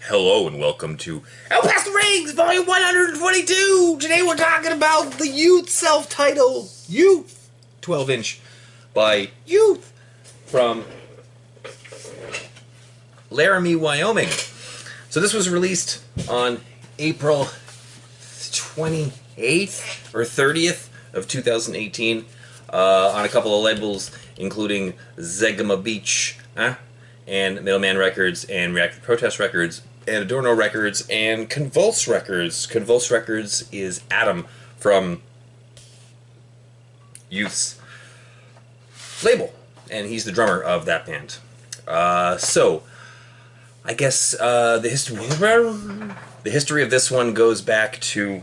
Hello and welcome to El Past the Rings, Volume 122! Today we're talking about the Euth self-titled Euth 12-inch by Euth from Laramie, Wyoming. So this was released on April 28th or 30th of 2018 on a couple of labels including Zegema Beach and Middleman Records and Reactive Protest Records and Adorno Records and Convulse Records. Convulse Records is Adam from Euth's label, and he's the drummer of that band. So, I guess the history of this one goes back to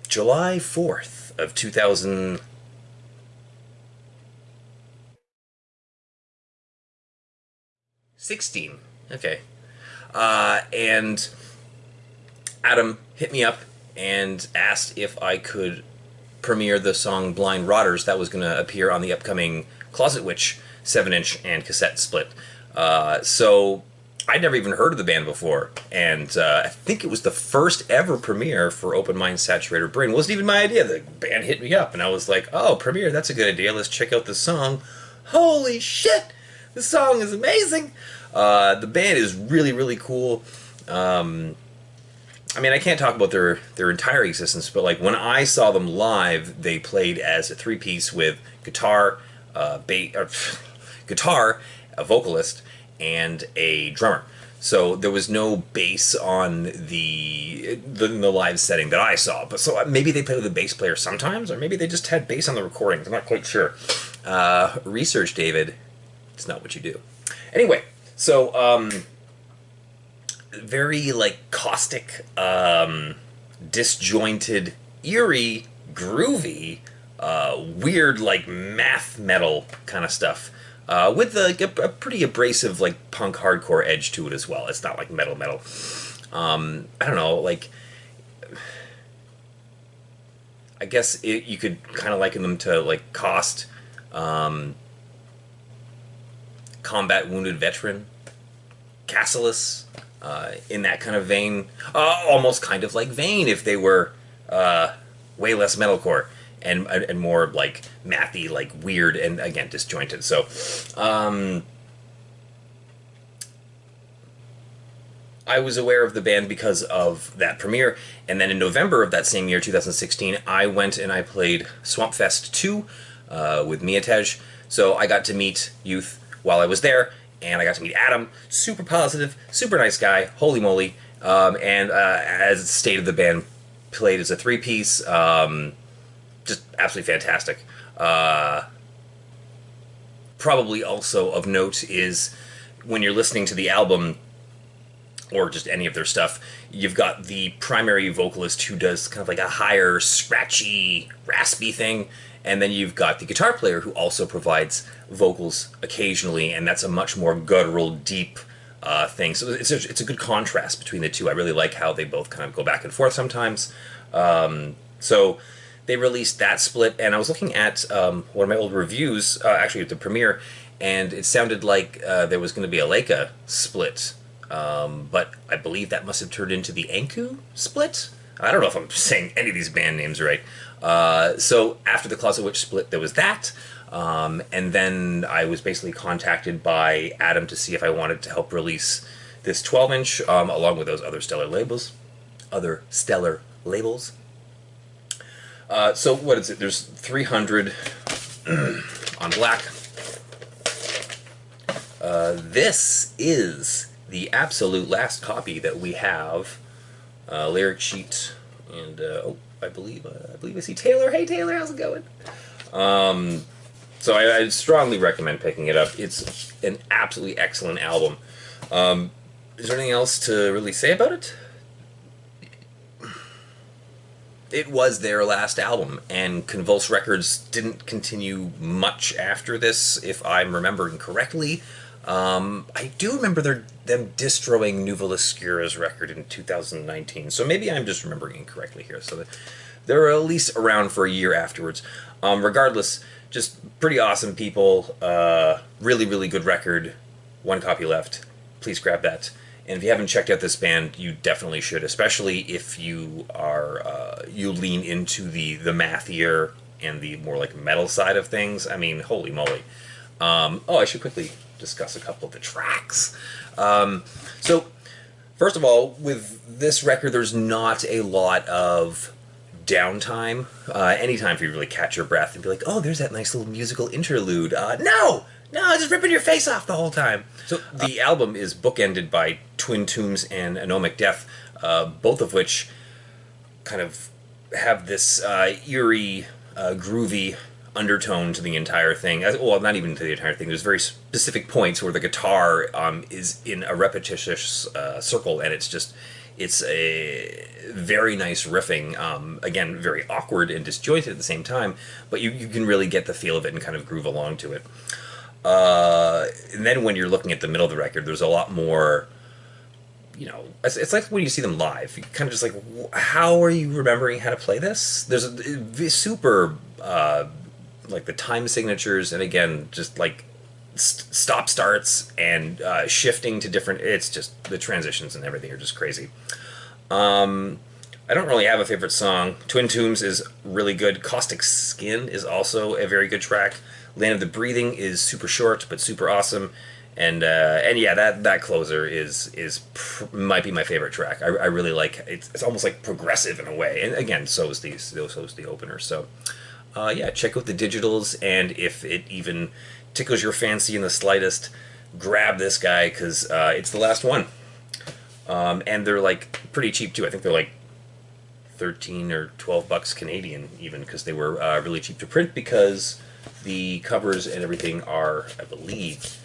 July 4th of 2016. Okay. And Adam hit me up and asked if I could premiere the song Blind Rotters that was going to appear on the upcoming Closet Witch 7-inch and cassette split. So I'd never even heard of the band before, and I think it was the first ever premiere for Open Mind Saturated Brain. It wasn't even my idea. The band hit me up, and I was like, oh, premiere, that's a good idea. Let's check out the song. Holy shit! The song is amazing! The band is really, really cool. I mean, I can't talk about their entire existence, but like when I saw them live, they played as a three-piece with guitar, guitar, a vocalist, and a drummer. So there was no bass on the live setting that I saw. But so maybe they played with a bass player sometimes, or maybe they just had bass on the recordings. I'm not quite sure. Research, David. It's not what you do. Anyway, so very like caustic, disjointed, eerie, groovy, weird like math metal kind of stuff. With a pretty abrasive, like, punk hardcore edge to it as well. It's not like metal. I don't know, like, I guess you could kind of liken them to, like, Cost, Combat Wounded Veteran, Cassilis, in that kind of vein. Almost kind of like Vane if they were way less metalcore. And more like mathy, like weird, and again disjointed. So, I was aware of the band because of that premiere, and then in November of that same year, 2016, I went and I played Swampfest 2 with Miatej. So I got to meet Euth while I was there, and I got to meet Adam. Super positive, super nice guy. Holy moly! And as stated, the band played as a three-piece. Just absolutely fantastic. Probably also of note is when you're listening to the album or just any of their stuff, you've got the primary vocalist who does kind of like a higher, scratchy, raspy thing, and then you've got the guitar player who also provides vocals occasionally, and that's a much more guttural, deep thing. So it's a good contrast between the two. I really like how they both kind of go back and forth sometimes. So they released that split, and I was looking at one of my old reviews, actually at the premiere, and it sounded like there was going to be a Leica split, but I believe that must have turned into the Anku split? I don't know if I'm saying any of these band names right. So after the Closet Witch split, there was that, and then I was basically contacted by Adam to see if I wanted to help release this 12-inch, along with those other stellar labels. So what is it? There's 300 on black. This is the absolute last copy that we have. Lyric sheet, and I believe I see Taylor. Hey Taylor, how's it going? So I strongly recommend picking it up. It's an absolutely excellent album. Is there anything else to really say about it? It was their last album, and Convulse Records didn't continue much after this, if I'm remembering correctly. I do remember them distroing Nouvel Escura's record in 2019, so maybe I'm just remembering incorrectly here. So they're at least around for a year afterwards. Regardless, just pretty awesome people, really, really good record, one copy left. please grab that. And if you haven't checked out this band, you definitely should, especially if you are you lean into the mathier and the more like metal side of things. I mean, holy moly! I should quickly discuss a couple of the tracks. So, first of all, with this record, there's not a lot of downtime. Any time for you to really catch your breath and be like, oh, there's that nice little musical interlude. No, just ripping your face off the whole time. So the album is bookended by Twin Tombs and Anomic Death, both of which kind of have this eerie, groovy undertone to the entire thing. Well, not even to the entire thing. There's very specific points where the guitar is in a repetitious circle, and it's a very nice riffing. Again, very awkward and disjointed at the same time, but you can really get the feel of it and kind of groove along to it. And then when you're looking at the middle of the record, there's a lot more, it's like when you see them live, you kind of just like, how are you remembering how to play this? There's a super, like the time signatures, and again, just like stop starts and shifting to different, it's just, the transitions and everything are just crazy. I don't really have a favorite song. Twin Tombs is really good. Caustic Skin is also a very good track. Land of the Breathing is super short but super awesome, and yeah, that closer might be my favorite track. I really like it's almost like progressive in a way, and again, so is the opener. So yeah, check out the digitals, and if it even tickles your fancy in the slightest, grab this guy because it's the last one, and they're like pretty cheap too. I think they're like 13 or 12 bucks Canadian, even, because they were really cheap to print, because the covers and everything are, I believe,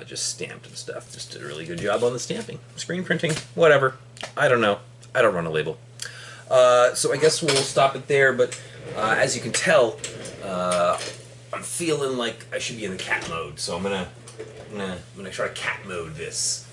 just stamped and stuff. Just did a really good job on the stamping. Screen printing, whatever. I don't know. I don't run a label. So I guess we'll stop it there, but as you can tell, I'm feeling like I should be in the cat mode, so I'm gonna try to cat mode this.